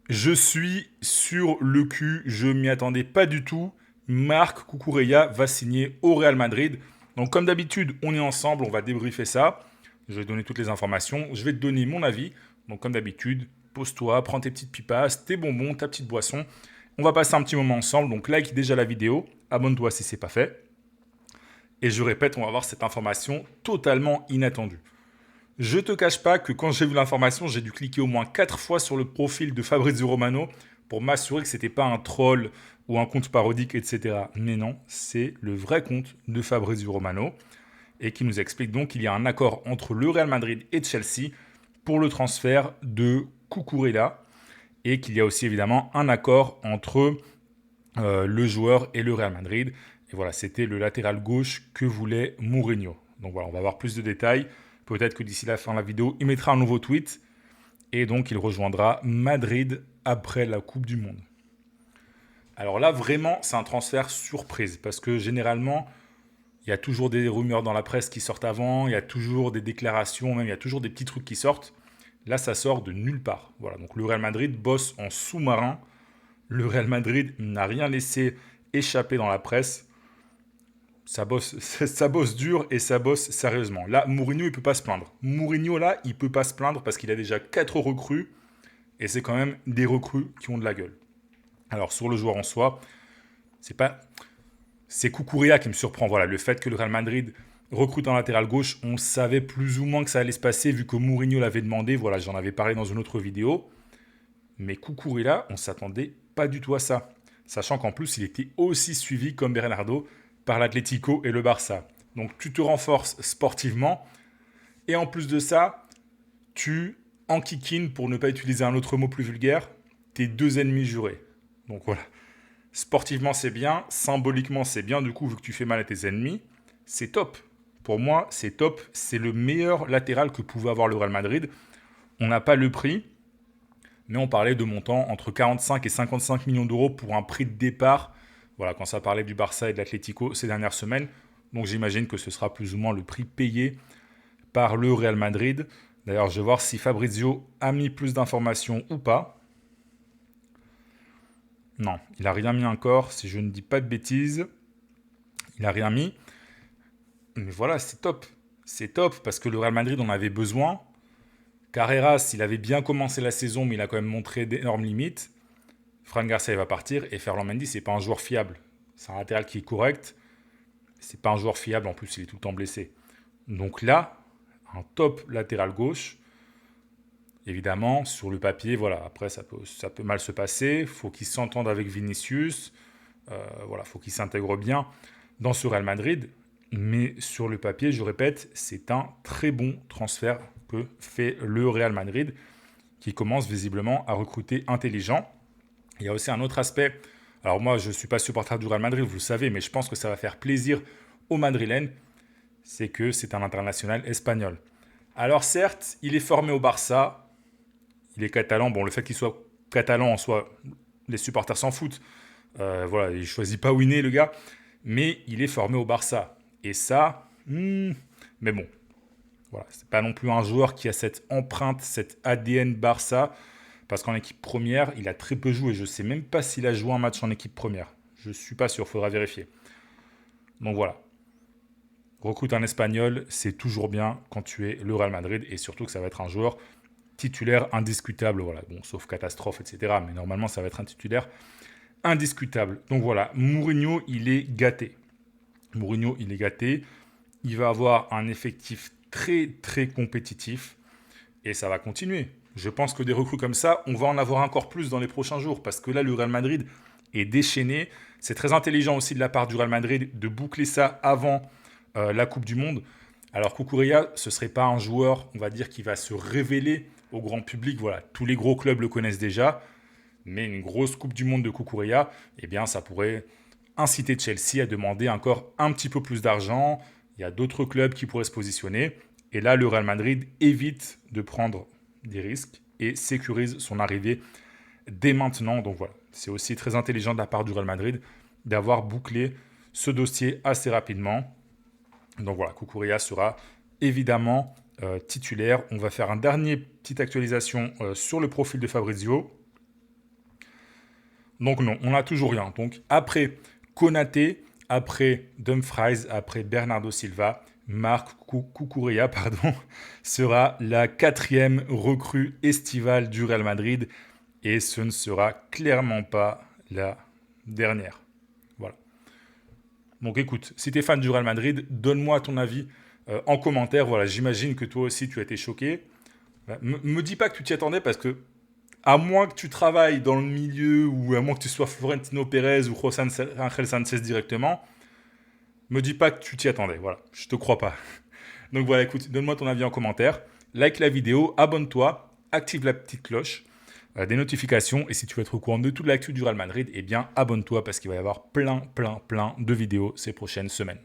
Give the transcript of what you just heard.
Je suis sur le cul, je m'y attendais pas du tout. Marc Cucurella va signer au Real Madrid. Donc comme d'habitude, on est ensemble, on va débriefer ça. Je vais donner toutes les informations, je vais te donner mon avis. Donc comme d'habitude, pose-toi, prends tes petites pipasses, tes bonbons, ta petite boisson. On va passer un petit moment ensemble, donc like déjà la vidéo, abonne-toi si c'est pas fait. Et je répète, on va voir cette information totalement inattendue. Je te cache pas que quand j'ai vu l'information, j'ai dû cliquer au moins 4 fois sur le profil de Fabrizio Romano pour m'assurer que c'était pas un troll ou un compte parodique, etc. Mais non, c'est le vrai compte de Fabrizio Romano et qui nous explique donc qu'il y a un accord entre le Real Madrid et Chelsea pour le transfert de Cucurella et qu'il y a aussi évidemment un accord entre le joueur et le Real Madrid. Et voilà, c'était le latéral gauche que voulait Mourinho. Donc voilà, on va avoir plus de détails. Peut-être que d'ici la fin de la vidéo, il mettra un nouveau tweet. Et donc, il rejoindra Madrid après la Coupe du Monde. Alors là, vraiment, c'est un transfert surprise. Parce que généralement, il y a toujours des rumeurs dans la presse qui sortent avant. Il y a toujours des déclarations, même il y a toujours des petits trucs qui sortent. Là, ça sort de nulle part. Voilà, donc le Real Madrid bosse en sous-marin. Le Real Madrid n'a rien laissé échapper dans la presse. Ça bosse, ça bosse dur et ça bosse sérieusement. Là, Mourinho, il peut pas se plaindre. Mourinho, là, il peut pas se plaindre parce qu'il a déjà 4 recrues et c'est quand même des recrues qui ont de la gueule. Alors, sur le joueur en soi, c'est pas. C'est Cucurella qui me surprend. Voilà, le fait que le Real Madrid recrute un latéral gauche, on savait plus ou moins que ça allait se passer vu que Mourinho l'avait demandé. Voilà, j'en avais parlé dans une autre vidéo. Mais Cucurella, on s'attendait pas du tout à ça. Sachant qu'en plus, il était aussi suivi comme Bernardo par l'Atlético et le Barça. Donc tu te renforces sportivement. Et en plus de ça, tu enquiquines, pour ne pas utiliser un autre mot plus vulgaire, tes deux ennemis jurés. Donc voilà. Sportivement, c'est bien. Symboliquement, c'est bien. Du coup, vu que tu fais mal à tes ennemis, c'est top. Pour moi, c'est top. C'est le meilleur latéral que pouvait avoir le Real Madrid. On n'a pas le prix, mais on parlait de montants entre 45 et 55 millions d'euros pour un prix de départ. Voilà, quand ça parlait du Barça et de l'Atlético ces dernières semaines. Donc j'imagine que ce sera plus ou moins le prix payé par le Real Madrid. D'ailleurs, je vais voir si Fabrizio a mis plus d'informations ou pas. Non, il n'a rien mis encore, si je ne dis pas de bêtises. Il n'a rien mis. Mais voilà, c'est top. C'est top parce que le Real Madrid en avait besoin. Carreras, il avait bien commencé la saison, mais il a quand même montré d'énormes limites. Fran Garcia va partir et Ferland Mendy, c'est pas un joueur fiable. C'est un latéral qui est correct. C'est pas un joueur fiable, en plus, il est tout le temps blessé. Donc là, un top latéral gauche. Évidemment, sur le papier, voilà, après ça peut mal se passer. Il faut qu'il s'entende avec Vinicius. Voilà, faut qu'il s'intègre bien dans ce Real Madrid. Mais sur le papier, je répète, c'est un très bon transfert que fait le Real Madrid, qui commence visiblement à recruter intelligent. Il y a aussi un autre aspect. Alors moi, je ne suis pas supporter du Real Madrid, vous le savez, mais je pense que ça va faire plaisir aux Madrilènes. C'est que c'est un international espagnol. Alors certes, il est formé au Barça, il est catalan. Bon, le fait qu'il soit catalan en soi, les supporters s'en foutent. Voilà, il choisit pas où il est, le gars. Mais il est formé au Barça. Et ça, mais bon, voilà, c'est pas non plus un joueur qui a cette empreinte, cette ADN Barça. Parce qu'en équipe première, il a très peu joué. Je sais même pas s'il a joué un match en équipe première. Je suis pas sûr, faudra vérifier. Donc voilà. Recrute un Espagnol, c'est toujours bien quand tu es le Real Madrid. Et surtout que ça va être un joueur titulaire indiscutable. Voilà, bon, sauf catastrophe, etc. Mais normalement, ça va être un titulaire indiscutable. Donc voilà, Mourinho, il est gâté. Mourinho, il est gâté. Il va avoir un effectif très, très compétitif. Et ça va continuer. Je pense que des recrues comme ça, on va en avoir encore plus dans les prochains jours. Parce que là, le Real Madrid est déchaîné. C'est très intelligent aussi de la part du Real Madrid de boucler ça avant la Coupe du Monde. Alors Cucurella, ce ne serait pas un joueur, on va dire, qui va se révéler au grand public. Voilà, tous les gros clubs le connaissent déjà. Mais une grosse Coupe du Monde de Cucurella, eh bien, ça pourrait inciter Chelsea à demander encore un petit peu plus d'argent. Il y a d'autres clubs qui pourraient se positionner. Et là, le Real Madrid évite de prendre des risques et sécurise son arrivée dès maintenant. Donc voilà, c'est aussi très intelligent de la part du Real Madrid d'avoir bouclé ce dossier assez rapidement. Donc voilà, Cucurella sera évidemment titulaire. On va faire un dernier petite actualisation sur le profil de Fabrizio. Donc non, on n'a toujours rien. Donc après Konaté, après Dumfries, après Bernardo Silva, Marc Cucurella pardon, sera la quatrième recrue estivale du Real Madrid et ce ne sera clairement pas la dernière. Voilà. Donc écoute, si tu es fan du Real Madrid, donne-moi ton avis en commentaire. Voilà, j'imagine que toi aussi tu as été choqué. Me dis pas que tu t'y attendais parce que à moins que tu travailles dans le milieu ou à moins que tu sois Florentino Pérez ou José Ángel Sánchez directement, me dis pas que tu t'y attendais. Voilà, je te crois pas. Donc voilà, écoute, donne-moi ton avis en commentaire, like la vidéo, abonne-toi, active la petite cloche des notifications et si tu veux être au courant de toute l'actu du Real Madrid, eh bien abonne-toi parce qu'il va y avoir plein de vidéos ces prochaines semaines.